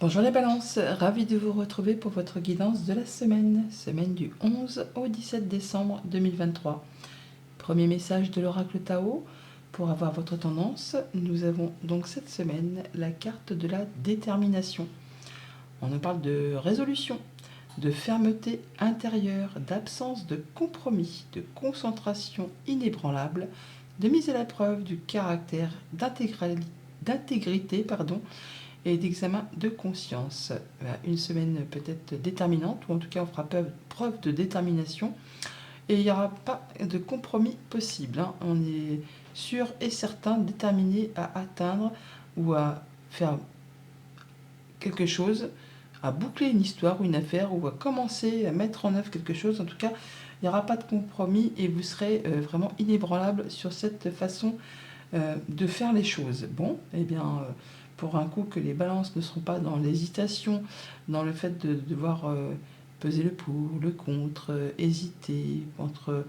Bonjour les balances, ravi de vous retrouver pour votre guidance de la semaine du 11 au 17 décembre 2023. Premier message de l'oracle Tao, pour avoir votre tendance, nous avons donc cette semaine la carte de la détermination. On nous parle de résolution, de fermeté intérieure, d'absence de compromis, de concentration inébranlable, de mise à la preuve du caractère d'intégrité, et d'examen de conscience. Une semaine peut-être déterminante, ou en tout cas on fera preuve de détermination, et il n'y aura pas de compromis possible. On est sûr et certain, déterminé à atteindre ou à faire quelque chose, à boucler une histoire ou une affaire, ou à commencer à mettre en œuvre quelque chose. En tout cas, il n'y aura pas de compromis et vous serez vraiment inébranlable sur cette façon de faire les choses. Bon, eh bien, pour un coup que les balances ne seront pas dans l'hésitation, dans le fait de devoir peser le pour, le contre, hésiter entre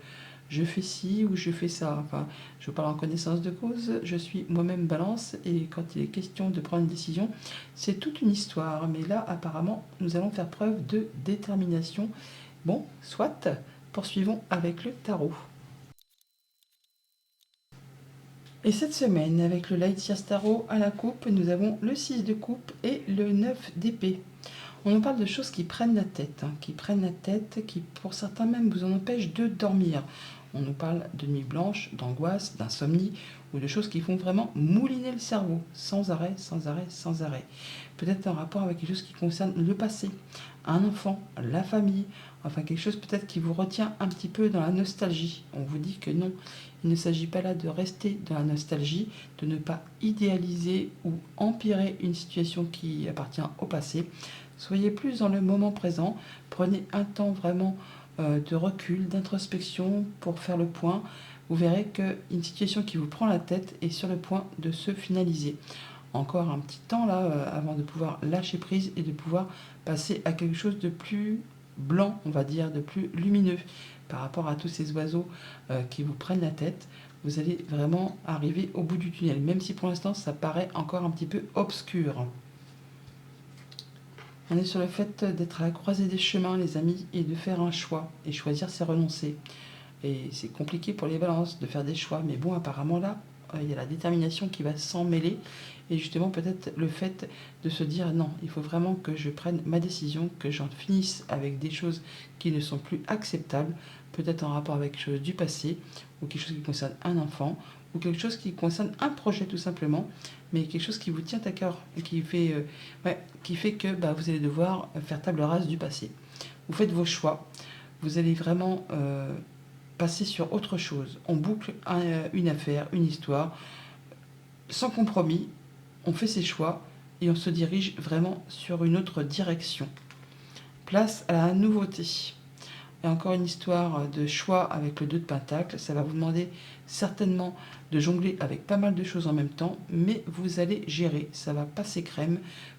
je fais ci ou je fais ça. Enfin, je parle en connaissance de cause, je suis moi-même balance et quand il est question de prendre une décision, c'est toute une histoire. Mais là, apparemment, nous allons faire preuve de détermination. Bon, soit, poursuivons avec le tarot. Et cette semaine, avec le Lightyear Tarot à la coupe, nous avons le 6 de coupe et le 9 d'épée. On nous parle de choses qui prennent la tête, qui pour certains même vous en empêchent de dormir. On nous parle de nuit blanche, d'angoisse, d'insomnie, ou de choses qui font vraiment mouliner le cerveau, sans arrêt, sans arrêt, sans arrêt. Peut-être en rapport avec quelque chose qui concerne le passé, un enfant, la famille, enfin quelque chose peut-être qui vous retient un petit peu dans la nostalgie. On vous dit que non, il ne s'agit pas là de rester dans la nostalgie, de ne pas idéaliser ou empirer une situation qui appartient au passé. Soyez plus dans le moment présent, prenez un temps vraiment de recul, d'introspection pour faire le point. Vous verrez qu'une situation qui vous prend la tête est sur le point de se finaliser. Encore un petit temps là avant de pouvoir lâcher prise et de pouvoir passer à quelque chose de plus blanc, on va dire, de plus lumineux par rapport à tous ces oiseaux qui vous prennent la tête. Vous allez vraiment arriver au bout du tunnel, même si pour l'instant ça paraît encore un petit peu obscur. On est sur le fait d'être à la croisée des chemins, les amis, et de faire un choix. Et choisir, c'est renoncer. Et c'est compliqué pour les balances de faire des choix. Mais bon, apparemment là, il y a la détermination qui va s'en mêler. Et justement, peut-être le fait de se dire non, il faut vraiment que je prenne ma décision, que j'en finisse avec des choses qui ne sont plus acceptables. Peut-être en rapport avec quelque chose du passé, ou quelque chose qui concerne un enfant, ou quelque chose qui concerne un projet tout simplement, mais quelque chose qui vous tient à cœur et qui fait que vous allez devoir faire table rase du passé. Vous faites vos choix, vous allez vraiment passer sur autre chose. On boucle une affaire, une histoire, sans compromis, on fait ses choix et on se dirige vraiment sur une autre direction. Place à la nouveauté. Et encore une histoire de choix avec le 2 de Pentacle. Ça va vous demander certainement de jongler avec pas mal de choses en même temps, mais vous allez gérer. Ça va passer crème.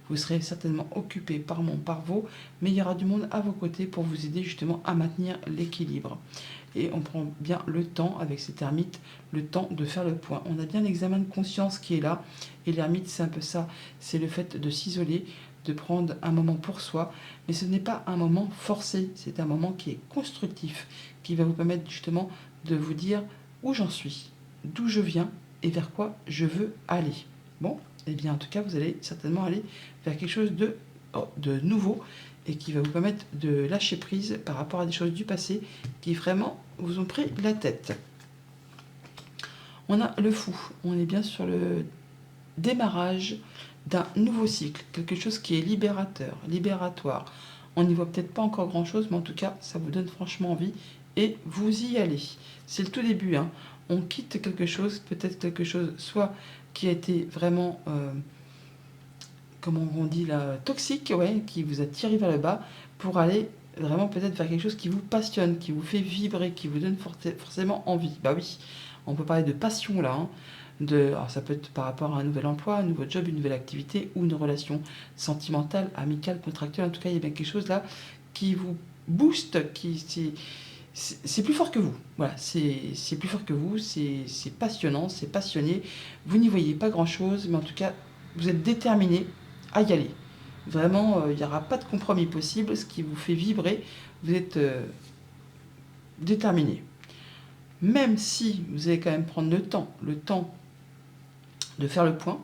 Vous serez certainement occupé par vos, mais il y aura du monde à vos côtés pour vous aider justement à maintenir l'équilibre. Et on prend bien le temps avec cet ermite, le temps de faire le point. On a bien l'examen de conscience qui est là. Et l'ermite, c'est un peu ça. C'est le fait de s'isoler, de prendre un moment pour soi, mais ce n'est pas un moment forcé, c'est un moment qui est constructif, qui va vous permettre justement de vous dire où j'en suis, d'où je viens et vers quoi je veux aller. Bon, et bien en tout cas, vous allez certainement aller vers quelque chose de nouveau et qui va vous permettre de lâcher prise par rapport à des choses du passé qui vraiment vous ont pris la tête. On a le fou, on est bien sur le démarrage d'un nouveau cycle, quelque chose qui est libérateur, libératoire. On n'y voit peut-être pas encore grand-chose, mais en tout cas, ça vous donne franchement envie et vous y allez. C'est le tout début, hein. On quitte quelque chose, peut-être quelque chose soit qui a été vraiment, comment on dit là, toxique, ouais, qui vous a tiré vers le bas, pour aller vraiment peut-être vers quelque chose qui vous passionne, qui vous fait vibrer, qui vous donne forcément envie. Bah oui, on peut parler de passion là, hein. Alors ça peut être par rapport à un nouvel emploi, un nouveau job, une nouvelle activité ou une relation sentimentale, amicale, contractuelle. En tout cas, il y a bien quelque chose là qui vous booste, c'est plus fort que vous. Voilà, c'est plus fort que vous, c'est passionnant, c'est passionné. Vous n'y voyez pas grand-chose, mais en tout cas, vous êtes déterminé à y aller. Vraiment, il n'y aura pas de compromis possible. Ce qui vous fait vibrer, vous êtes déterminé. Même si vous allez quand même prendre le temps de faire le point,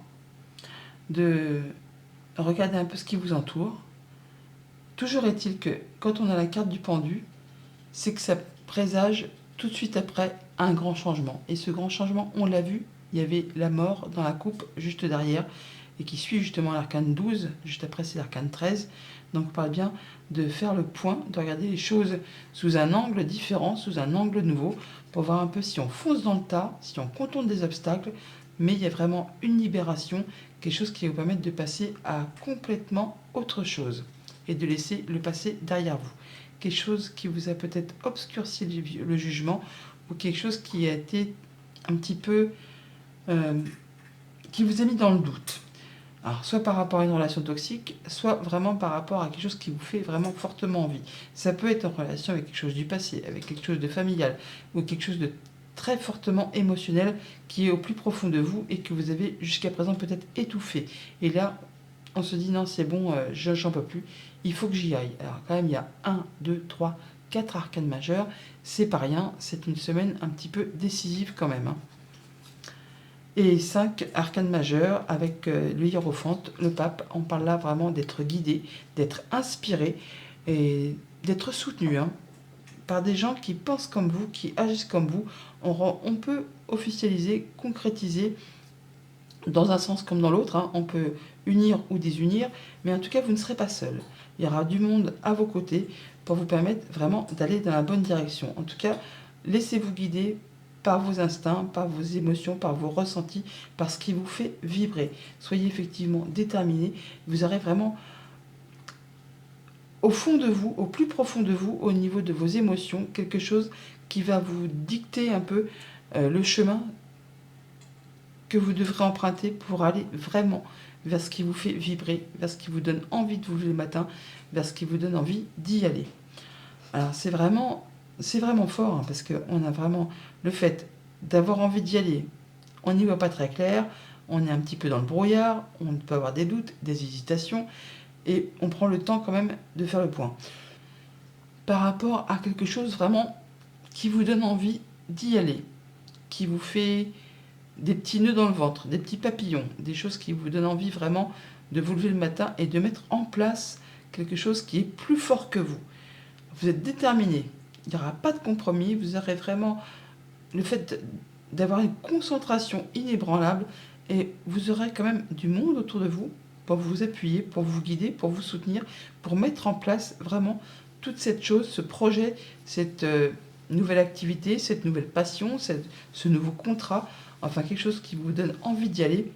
de regarder un peu ce qui vous entoure. Toujours est-il que quand on a la carte du pendu, c'est que ça présage tout de suite après un grand changement. Et ce grand changement, on l'a vu, il y avait la mort dans la coupe juste derrière, et qui suit justement l'arcane 12, juste après c'est l'arcane 13. Donc on parle bien de faire le point, de regarder les choses sous un angle différent, sous un angle nouveau, pour voir un peu si on fonce dans le tas, si on contourne des obstacles, mais il y a vraiment une libération, quelque chose qui va vous permettre de passer à complètement autre chose, et de laisser le passé derrière vous. Quelque chose qui vous a peut-être obscurci le jugement, ou quelque chose qui a été un petit peu... qui vous a mis dans le doute. Alors, soit par rapport à une relation toxique, soit vraiment par rapport à quelque chose qui vous fait vraiment fortement envie. Ça peut être en relation avec quelque chose du passé, avec quelque chose de familial, ou quelque chose de très fortement émotionnel qui est au plus profond de vous et que vous avez jusqu'à présent peut-être étouffé. Et là, on se dit non, c'est bon, j'en peux plus, il faut que j'y aille. Alors quand même, il y a 1, 2, 3, 4 arcanes majeures, c'est pas rien, c'est une semaine un petit peu décisive quand même. Et 5 arcanes majeures avec le hiérophante, le pape. On parle là vraiment d'être guidé, d'être inspiré et d'être soutenu par des gens qui pensent comme vous, qui agissent comme vous. On peut officialiser, concrétiser dans un sens comme dans l'autre. On peut unir ou désunir, mais en tout cas, vous ne serez pas seul. Il y aura du monde à vos côtés pour vous permettre vraiment d'aller dans la bonne direction. En tout cas, laissez-vous guider par vos instincts, par vos émotions, par vos ressentis, par ce qui vous fait vibrer. Soyez effectivement déterminés. Vous aurez vraiment au fond de vous, au plus profond de vous, au niveau de vos émotions, quelque chose qui va vous dicter un peu le chemin que vous devrez emprunter pour aller vraiment vers ce qui vous fait vibrer, vers ce qui vous donne envie de vous lever le matin, vers ce qui vous donne envie d'y aller. Alors c'est vraiment fort, parce qu'on a vraiment le fait d'avoir envie d'y aller. On n'y voit pas très clair, on est un petit peu dans le brouillard, on peut avoir des doutes, des hésitations, et on prend le temps quand même de faire le point. Par rapport à quelque chose vraiment qui vous donne envie d'y aller, qui vous fait des petits nœuds dans le ventre, des petits papillons, des choses qui vous donnent envie vraiment de vous lever le matin et de mettre en place quelque chose qui est plus fort que vous. Vous êtes déterminé, il n'y aura pas de compromis, vous aurez vraiment le fait d'avoir une concentration inébranlable et vous aurez quand même du monde autour de vous pour vous appuyer, pour vous guider, pour vous soutenir, pour mettre en place vraiment toute cette chose, ce projet, cette nouvelle activité, cette nouvelle passion, ce nouveau contrat, enfin quelque chose qui vous donne envie d'y aller.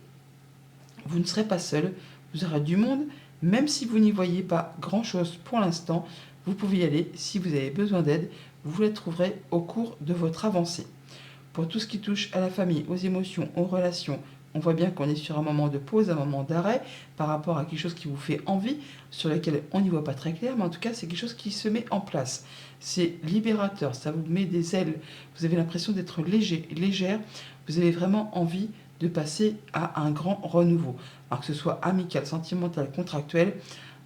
Vous ne serez pas seul, vous aurez du monde, même si vous n'y voyez pas grand-chose pour l'instant, vous pouvez y aller. Si vous avez besoin d'aide, vous la trouverez au cours de votre avancée. Pour tout ce qui touche à la famille, aux émotions, aux relations, on voit bien qu'on est sur un moment de pause, un moment d'arrêt par rapport à quelque chose qui vous fait envie, sur lequel on n'y voit pas très clair, mais en tout cas c'est quelque chose qui se met en place. C'est libérateur, ça vous met des ailes, vous avez l'impression d'être léger, légère, vous avez vraiment envie de passer à un grand renouveau. Alors que ce soit amical, sentimental, contractuel,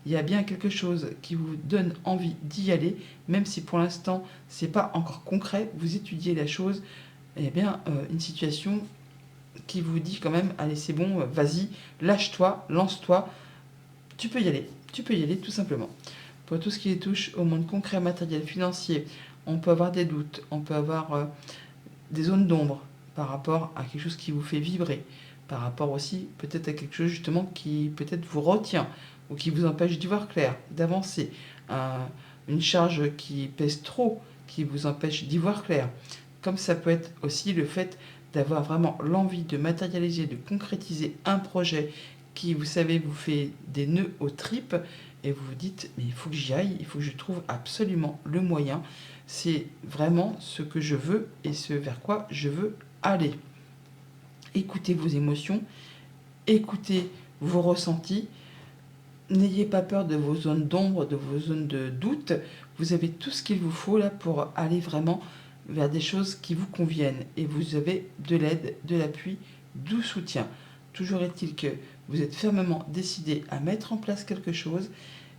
il y a bien quelque chose qui vous donne envie d'y aller, même si pour l'instant c'est pas encore concret, vous étudiez la chose, il y a bien une situation qui vous dit quand même, allez c'est bon, vas-y, lâche-toi, lance-toi, tu peux y aller tout simplement. Pour tout ce qui touche au monde concret, matériel, financier, on peut avoir des doutes, on peut avoir des zones d'ombre par rapport à quelque chose qui vous fait vibrer, par rapport aussi peut-être à quelque chose justement qui peut-être vous retient ou qui vous empêche d'y voir clair, d'avancer, une charge qui pèse trop, qui vous empêche d'y voir clair. Comme ça peut être aussi le fait d'avoir vraiment l'envie de matérialiser, de concrétiser un projet qui, vous savez, vous fait des nœuds aux tripes et vous vous dites, mais il faut que j'y aille, il faut que je trouve absolument le moyen. C'est vraiment ce que je veux et ce vers quoi je veux aller. Écoutez vos émotions, écoutez vos ressentis, n'ayez pas peur de vos zones d'ombre, de vos zones de doute. Vous avez tout ce qu'il vous faut là pour aller vraiment vers des choses qui vous conviennent et vous avez de l'aide, de l'appui, du soutien. Toujours est-il que vous êtes fermement décidé à mettre en place quelque chose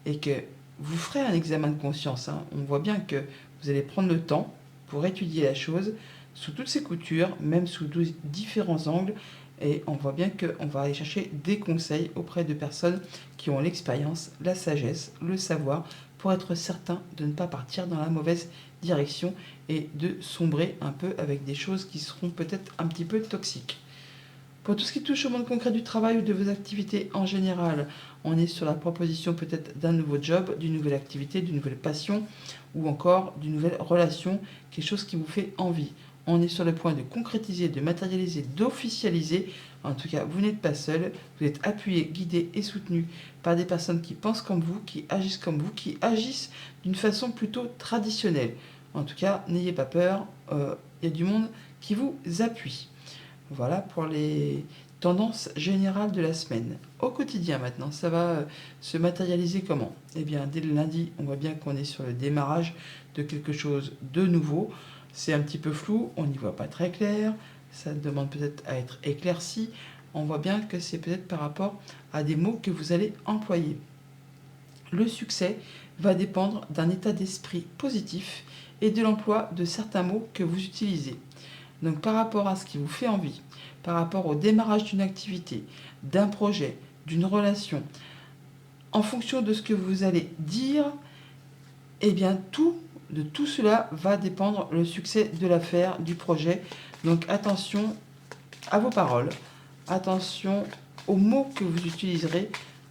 et que vous ferez un examen de conscience, hein. On voit bien que vous allez prendre le temps pour étudier la chose sous toutes ses coutures, même sous différents angles. Et on voit bien qu'on va aller chercher des conseils auprès de personnes qui ont l'expérience, la sagesse, le savoir, pour être certain de ne pas partir dans la mauvaise direction et de sombrer un peu avec des choses qui seront peut-être un petit peu toxiques. Pour tout ce qui touche au monde concret du travail ou de vos activités en général, on est sur la proposition peut-être d'un nouveau job, d'une nouvelle activité, d'une nouvelle passion ou encore d'une nouvelle relation, quelque chose qui vous fait envie. On est sur le point de concrétiser, de matérialiser, d'officialiser. En tout cas, vous n'êtes pas seul, vous êtes appuyé, guidé et soutenu par des personnes qui pensent comme vous, qui agissent comme vous, qui agissent d'une façon plutôt traditionnelle. En tout cas, n'ayez pas peur, il y a du monde qui vous appuie. Voilà pour les tendances générales de la semaine. Au quotidien maintenant, ça va se matérialiser comment? Eh bien, dès le lundi, on voit bien qu'on est sur le démarrage de quelque chose de nouveau. C'est un petit peu flou, on n'y voit pas très clair, ça demande peut-être à être éclairci. On voit bien que c'est peut-être par rapport à des mots que vous allez employer. Le succès va dépendre d'un état d'esprit positif et de l'emploi de certains mots que vous utilisez. Donc par rapport à ce qui vous fait envie, par rapport au démarrage d'une activité, d'un projet, d'une relation, en fonction de ce que vous allez dire, eh bien de tout cela va dépendre le succès de l'affaire, du projet. Donc attention à vos paroles, attention aux mots que vous utiliserez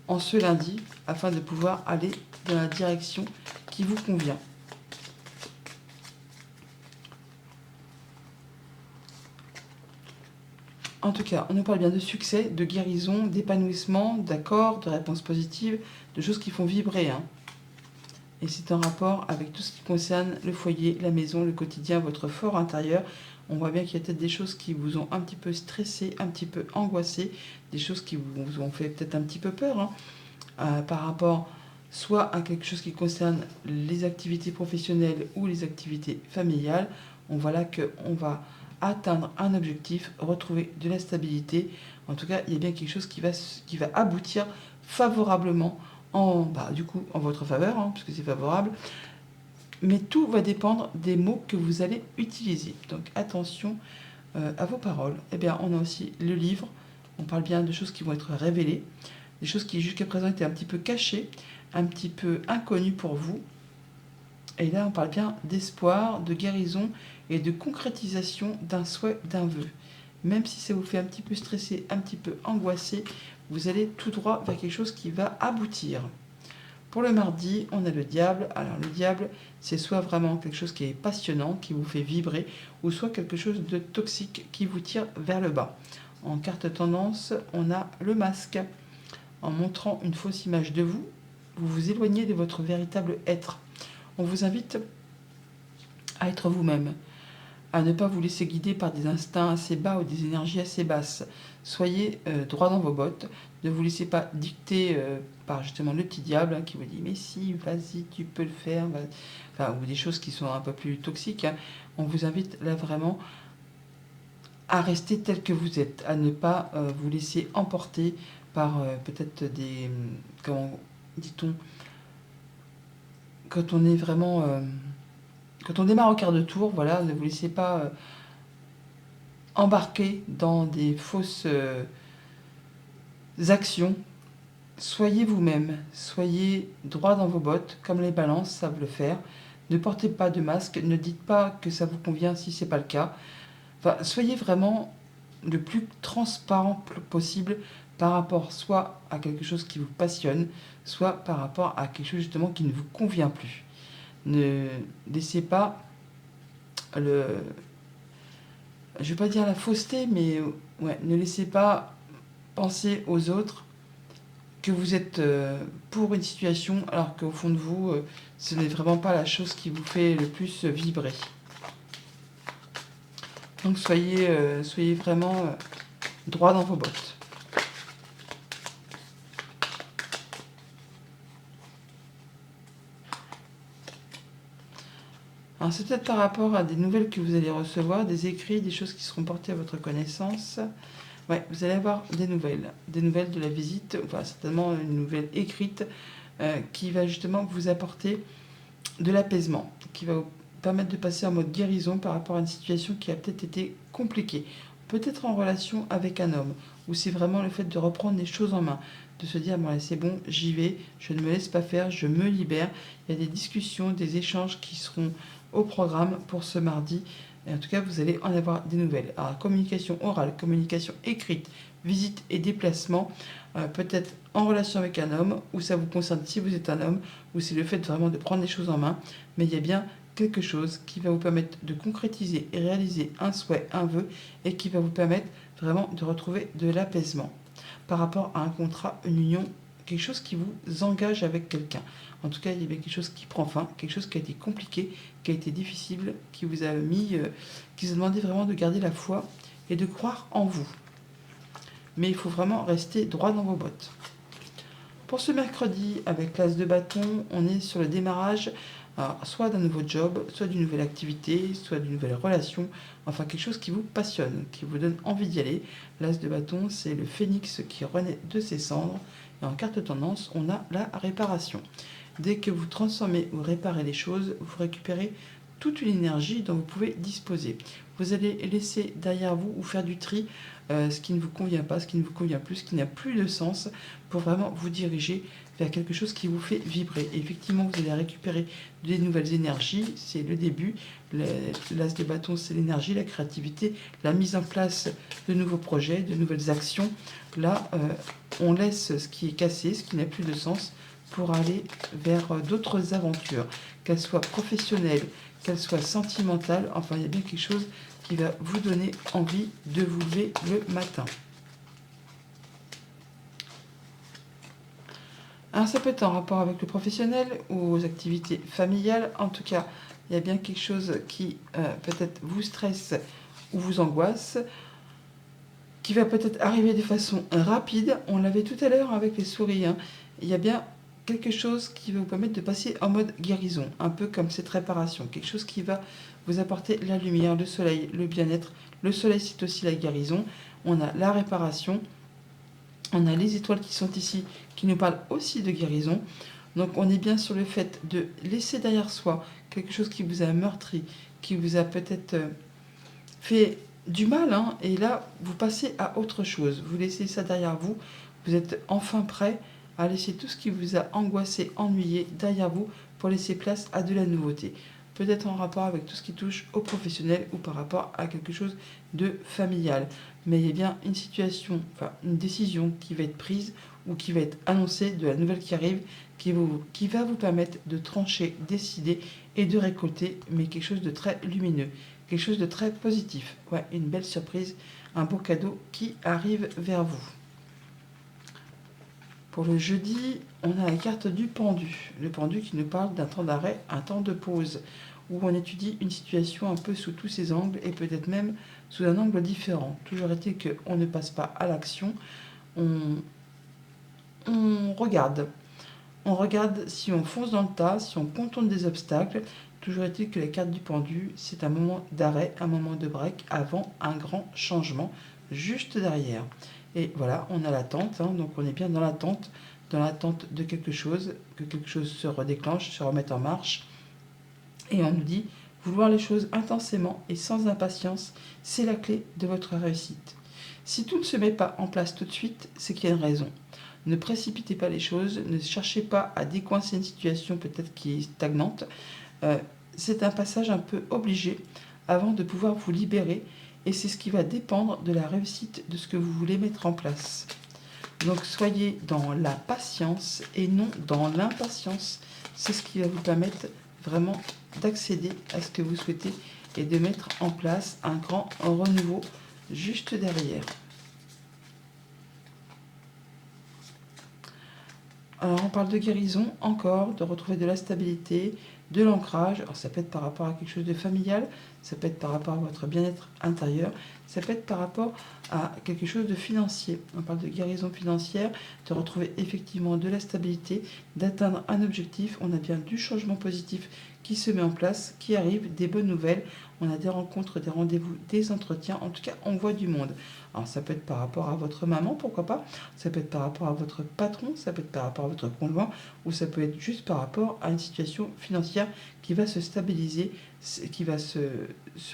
en ce lundi afin de pouvoir aller dans la direction qui vous convient. En tout cas, on nous parle bien de succès, de guérison, d'épanouissement, d'accords, de réponses positives, de choses qui font vibrer, hein. Et c'est en rapport avec tout ce qui concerne le foyer, la maison, le quotidien, votre fort intérieur. On voit bien qu'il y a peut-être des choses qui vous ont un petit peu stressé, un petit peu angoissé, des choses qui vous ont fait peut-être un petit peu peur, hein, par rapport soit à quelque chose qui concerne les activités professionnelles ou les activités familiales. On voit là qu'on va atteindre un objectif, retrouver de la stabilité. En tout cas, il y a bien quelque chose qui va aboutir favorablement en votre faveur, hein, puisque c'est favorable. Mais tout va dépendre des mots que vous allez utiliser. Donc attention à vos paroles. Eh bien, on a aussi le livre. On parle bien de choses qui vont être révélées, des choses qui jusqu'à présent étaient un petit peu cachées, un petit peu inconnues pour vous. Et là, on parle bien d'espoir, de guérison et de concrétisation d'un souhait, d'un vœu. Même si ça vous fait un petit peu stresser, un petit peu angoissé, vous allez tout droit vers quelque chose qui va aboutir. Pour le mardi, on a le diable. Alors le diable, c'est soit vraiment quelque chose qui est passionnant, qui vous fait vibrer, ou soit quelque chose de toxique qui vous tire vers le bas. En carte tendance, on a le masque. En montrant une fausse image de vous, vous vous éloignez de votre véritable être. On vous invite à être vous-même, à ne pas vous laisser guider par des instincts assez bas ou des énergies assez basses. Soyez droit dans vos bottes, ne vous laissez pas dicter par justement le petit diable, hein, qui vous dit « mais si, vas-y, tu peux le faire », ou des choses qui sont un peu plus toxiques, hein. On vous invite là vraiment à rester tel que vous êtes, à ne pas vous laisser emporter par peut-être des... comment dit-on, quand on est vraiment... quand on démarre au quart de tour, voilà, ne vous laissez pas embarquer dans des fausses actions. Soyez vous-même, soyez droit dans vos bottes, comme les balances savent le faire. Ne portez pas de masque, ne dites pas que ça vous convient si ce n'est pas le cas. Enfin, soyez vraiment le plus transparent possible par rapport soit à quelque chose qui vous passionne, soit par rapport à quelque chose justement qui ne vous convient plus. Ne laissez pas je ne vais pas dire la fausseté, mais ouais, ne laissez pas penser aux autres que vous êtes pour une situation alors qu'au fond de vous, ce n'est vraiment pas la chose qui vous fait le plus vibrer. Donc soyez vraiment droit dans vos bottes. Alors c'est peut-être par rapport à des nouvelles que vous allez recevoir, des écrits, des choses qui seront portées à votre connaissance. Ouais, vous allez avoir des nouvelles de la visite, enfin certainement une nouvelle écrite qui va justement vous apporter de l'apaisement, qui va vous permettre de passer en mode guérison par rapport à une situation qui a peut-être été compliquée. Peut-être en relation avec un homme, où c'est vraiment le fait de reprendre les choses en main, de se dire, bon, allez, c'est bon, j'y vais, je ne me laisse pas faire, je me libère. Il y a des discussions, des échanges qui seront au programme pour ce mardi. Et en tout cas, vous allez en avoir des nouvelles. Alors, communication orale, communication écrite, visite et déplacement, peut-être en relation avec un homme, ou ça vous concerne si vous êtes un homme, ou c'est le fait vraiment de prendre les choses en main, mais il y a bien quelque chose qui va vous permettre de concrétiser et réaliser un souhait, un vœu, et qui va vous permettre vraiment de retrouver de l'apaisement par rapport à un contrat, une union, quelque chose qui vous engage avec quelqu'un. En tout cas, il y avait quelque chose qui prend fin, quelque chose qui a été compliqué, qui a été difficile, qui vous a qui vous a demandé vraiment de garder la foi et de croire en vous. Mais il faut vraiment rester droit dans vos bottes. Pour ce mercredi, avec l'As de bâton, on est sur le démarrage soit d'un nouveau job, soit d'une nouvelle activité, soit d'une nouvelle relation, enfin quelque chose qui vous passionne, qui vous donne envie d'y aller. L'As de bâton, c'est le phénix qui renaît de ses cendres. Et en carte tendance, on a la réparation. Dès que vous transformez ou réparez les choses, vous récupérez toute une énergie dont vous pouvez disposer. Vous allez laisser derrière vous ou faire du tri ce qui ne vous convient pas, ce qui ne vous convient plus, ce qui n'a plus de sens, pour vraiment vous diriger vers quelque chose qui vous fait vibrer. Et effectivement, vous allez récupérer des nouvelles énergies, c'est le début. L'As de bâton, c'est l'énergie, la créativité, la mise en place de nouveaux projets, de nouvelles actions. Là, on laisse ce qui est cassé, ce qui n'a plus de sens, pour aller vers d'autres aventures, qu'elles soient professionnelles, qu'elles soient sentimentales. Enfin, il y a bien quelque chose qui va vous donner envie de vous lever le matin. Alors, ça peut être en rapport avec le professionnel ou aux activités familiales. En tout cas, il y a bien quelque chose qui peut-être vous stresse ou vous angoisse, qui va peut-être arriver de façon rapide. On l'avait tout à l'heure avec les souris. Il y a bien quelque chose qui va vous permettre de passer en mode guérison, un peu comme cette réparation, quelque chose qui va vous apporter la lumière, le soleil, le bien-être. Le soleil, c'est aussi la guérison. On a la réparation, on a les étoiles qui sont ici, qui nous parlent aussi de guérison. Donc on est bien sur le fait de laisser derrière soi quelque chose qui vous a meurtri, qui vous a peut-être fait du mal, et là, vous passez à autre chose. Vous laissez ça derrière vous. Vous êtes enfin prêt à laisser tout ce qui vous a angoissé, ennuyé derrière vous pour laisser place à de la nouveauté. Peut-être en rapport avec tout ce qui touche au professionnel ou par rapport à quelque chose de familial. Mais il y a bien une situation, enfin une décision qui va être prise ou qui va être annoncée de la nouvelle qui arrive, qui va vous permettre de trancher, décider et de récolter, mais quelque chose de très lumineux. Quelque chose de très positif. Ouais, une belle surprise, un beau cadeau qui arrive vers vous. Pour le jeudi, on a la carte du pendu. Le pendu qui nous parle d'un temps d'arrêt, un temps de pause, où on étudie une situation un peu sous tous ses angles et peut-être même sous un angle différent. Toujours est-il qu'on ne passe pas à l'action, on regarde. On regarde si on fonce dans le tas, si on contourne des obstacles. Toujours est-il que la carte du pendu, c'est un moment d'arrêt, un moment de break avant un grand changement juste derrière. Et voilà, on a l'attente, donc on est bien dans l'attente de quelque chose, que quelque chose se redéclenche, se remette en marche. Et on nous dit, vouloir les choses intensément et sans impatience, c'est la clé de votre réussite. Si tout ne se met pas en place tout de suite, c'est qu'il y a une raison. Ne précipitez pas les choses, ne cherchez pas à décoincer une situation peut-être qui est stagnante. C'est un passage un peu obligé avant de pouvoir vous libérer, et c'est ce qui va dépendre de la réussite de ce que vous voulez mettre en place. Donc soyez dans la patience et non dans l'impatience. C'est ce qui va vous permettre vraiment d'accéder à ce que vous souhaitez et de mettre en place un grand renouveau juste derrière. Alors on parle de guérison encore, de retrouver de la stabilité, de l'ancrage. Alors ça peut être par rapport à quelque chose de familial, ça peut être par rapport à votre bien-être intérieur, ça peut être par rapport à quelque chose de financier. On parle de guérison financière, de retrouver effectivement de la stabilité, d'atteindre un objectif. On a bien du changement positif qui se met en place, qui arrive, des bonnes nouvelles. On a des rencontres, des rendez-vous, des entretiens. En tout cas, on voit du monde. Alors, ça peut être par rapport à votre maman, pourquoi pas. Ça peut être par rapport à votre patron, ça peut être par rapport à votre conjoint, ou ça peut être juste par rapport à une situation financière qui va se stabiliser, qui va se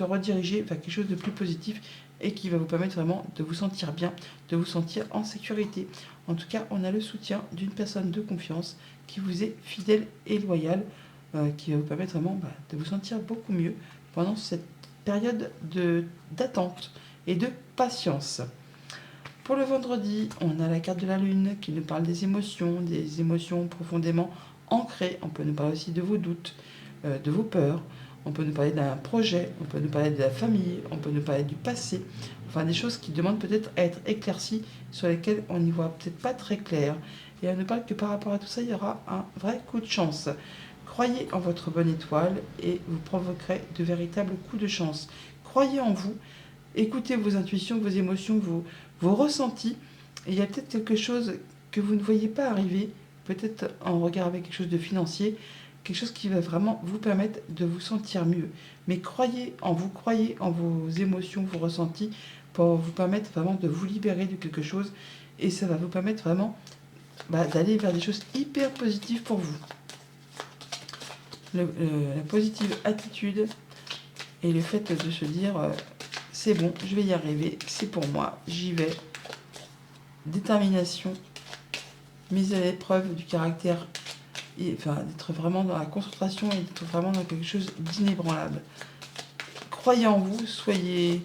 rediriger vers quelque chose de plus positif et qui va vous permettre vraiment de vous sentir bien, de vous sentir en sécurité. En tout cas, on a le soutien d'une personne de confiance qui vous est fidèle et loyale, qui va vous permettre vraiment de vous sentir beaucoup mieux pendant cette période d'attente et de patience. Pour le vendredi, on a la carte de la lune qui nous parle des émotions profondément ancrées. On peut nous parler aussi de vos doutes, de vos peurs. On peut nous parler d'un projet, on peut nous parler de la famille, on peut nous parler du passé. Enfin, des choses qui demandent peut-être à être éclaircies, sur lesquelles on n'y voit peut-être pas très clair. Et on nous parle que par rapport à tout ça, il y aura un vrai coup de chance. Croyez en votre bonne étoile et vous provoquerez de véritables coups de chance. Croyez en vous, écoutez vos intuitions, vos émotions, vos ressentis. Et il y a peut-être quelque chose que vous ne voyez pas arriver, peut-être en regard avec quelque chose de financier, quelque chose qui va vraiment vous permettre de vous sentir mieux. Mais croyez en vous, croyez en vos émotions, vos ressentis, pour vous permettre vraiment de vous libérer de quelque chose. Et ça va vous permettre vraiment d'aller vers des choses hyper positives pour vous. La positive attitude et le fait de se dire c'est bon, je vais y arriver, c'est pour moi, j'y vais. Détermination, mise à l'épreuve du caractère, d'être vraiment dans la concentration et d'être vraiment dans quelque chose d'inébranlable. Croyez en vous, soyez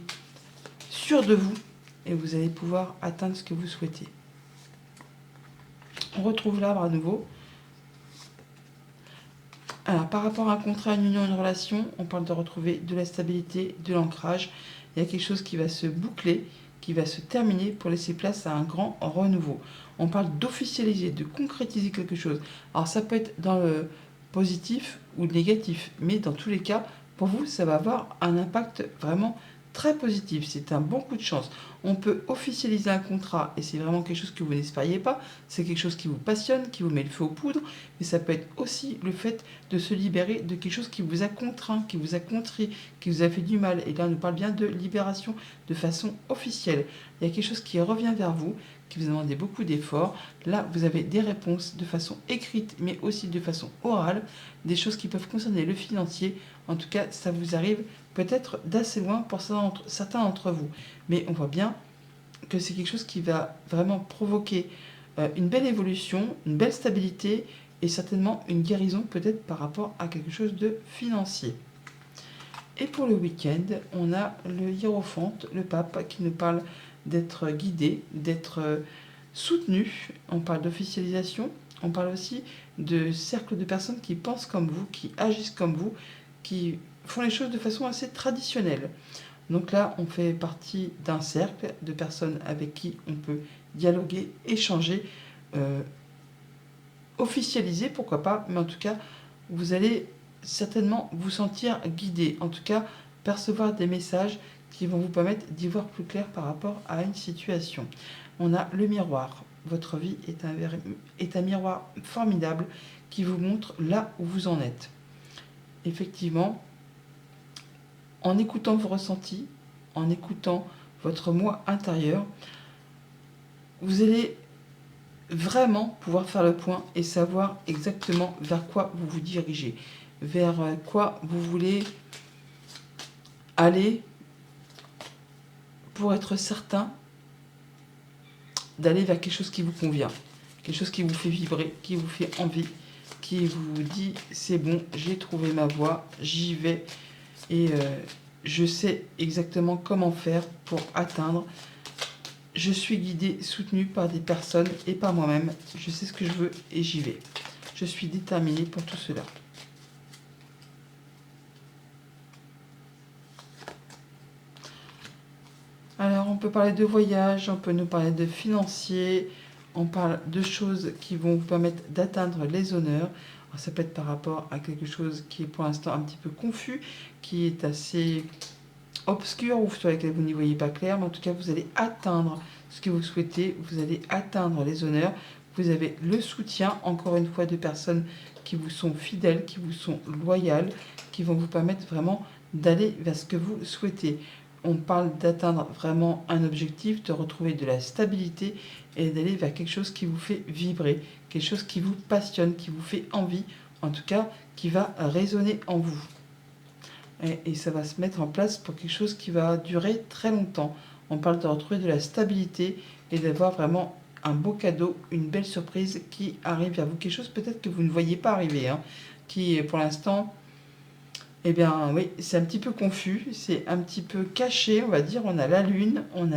sûr de vous et vous allez pouvoir atteindre ce que vous souhaitez. On retrouve l'arbre à nouveau. Alors, par rapport à un contrat, une union, une relation, on parle de retrouver de la stabilité, de l'ancrage. Il y a quelque chose qui va se boucler, qui va se terminer pour laisser place à un grand renouveau. On parle d'officialiser, de concrétiser quelque chose. Alors, ça peut être dans le positif ou le négatif, mais dans tous les cas, pour vous, ça va avoir un impact vraiment très positif. C'est un bon coup de chance. On peut officialiser un contrat et c'est vraiment quelque chose que vous n'espériez pas. C'est quelque chose qui vous passionne, qui vous met le feu aux poudres. Mais ça peut être aussi le fait de se libérer de quelque chose qui vous a contraint, qui vous a contrit, qui vous a fait du mal. Et là, on nous parle bien de libération de façon officielle. Il y a quelque chose qui revient vers vous, qui vous a demandé beaucoup d'efforts. Là, vous avez des réponses de façon écrite, mais aussi de façon orale, des choses qui peuvent concerner le financier. En tout cas, ça vous arrive peut-être d'assez loin pour certains d'entre vous. Mais on voit bien que c'est quelque chose qui va vraiment provoquer une belle évolution, une belle stabilité et certainement une guérison peut-être par rapport à quelque chose de financier. Et pour le week-end, on a le hiérophante, le pape, qui nous parle d'être guidé, d'être soutenu. On parle d'officialisation, on parle aussi de cercle de personnes qui pensent comme vous, qui agissent comme vous, qui font les choses de façon assez traditionnelle. Donc là, on fait partie d'un cercle de personnes avec qui on peut dialoguer, échanger, officialiser, pourquoi pas, mais en tout cas, vous allez certainement vous sentir guidé, en tout cas, percevoir des messages qui vont vous permettre d'y voir plus clair par rapport à une situation. On a le miroir. Votre vie est un miroir formidable qui vous montre là où vous en êtes. Effectivement, en écoutant vos ressentis, en écoutant votre moi intérieur, vous allez vraiment pouvoir faire le point et savoir exactement vers quoi vous vous dirigez, vers quoi vous voulez aller pour être certain d'aller vers quelque chose qui vous convient, quelque chose qui vous fait vibrer, qui vous fait envie, qui vous dit c'est bon, j'ai trouvé ma voie, j'y vais et je sais exactement comment faire pour atteindre. Je suis guidée, soutenue par des personnes et par moi-même. Je sais ce que je veux et j'y vais. Je suis déterminée pour tout cela. Alors, on peut parler de voyage, on peut nous parler de financier, on parle de choses qui vont vous permettre d'atteindre les honneurs. Alors, ça peut être par rapport à quelque chose qui est pour l'instant un petit peu confus, qui est assez obscur ou sur lequel vous n'y voyez pas clair, mais en tout cas, vous allez atteindre ce que vous souhaitez, vous allez atteindre les honneurs. Vous avez le soutien, encore une fois, de personnes qui vous sont fidèles, qui vous sont loyales, qui vont vous permettre vraiment d'aller vers ce que vous souhaitez. On parle d'atteindre vraiment un objectif, de retrouver de la stabilité et d'aller vers quelque chose qui vous fait vibrer, quelque chose qui vous passionne, qui vous fait envie, en tout cas qui va résonner en vous. Et ça va se mettre en place pour quelque chose qui va durer très longtemps. On parle de retrouver de la stabilité et d'avoir vraiment un beau cadeau, une belle surprise qui arrive vers vous. Quelque chose peut-être que vous ne voyez pas arriver, hein, qui pour l'instant, eh bien oui, c'est un petit peu confus, c'est un petit peu caché, on va dire. On a la lune, on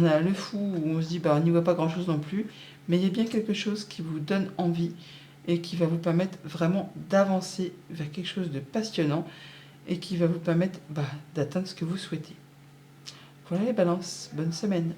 a le fou où on se dit bah on n'y voit pas grand-chose non plus, mais il y a bien quelque chose qui vous donne envie et qui va vous permettre vraiment d'avancer vers quelque chose de passionnant et qui va vous permettre d'atteindre ce que vous souhaitez. Voilà les balances, bonne semaine.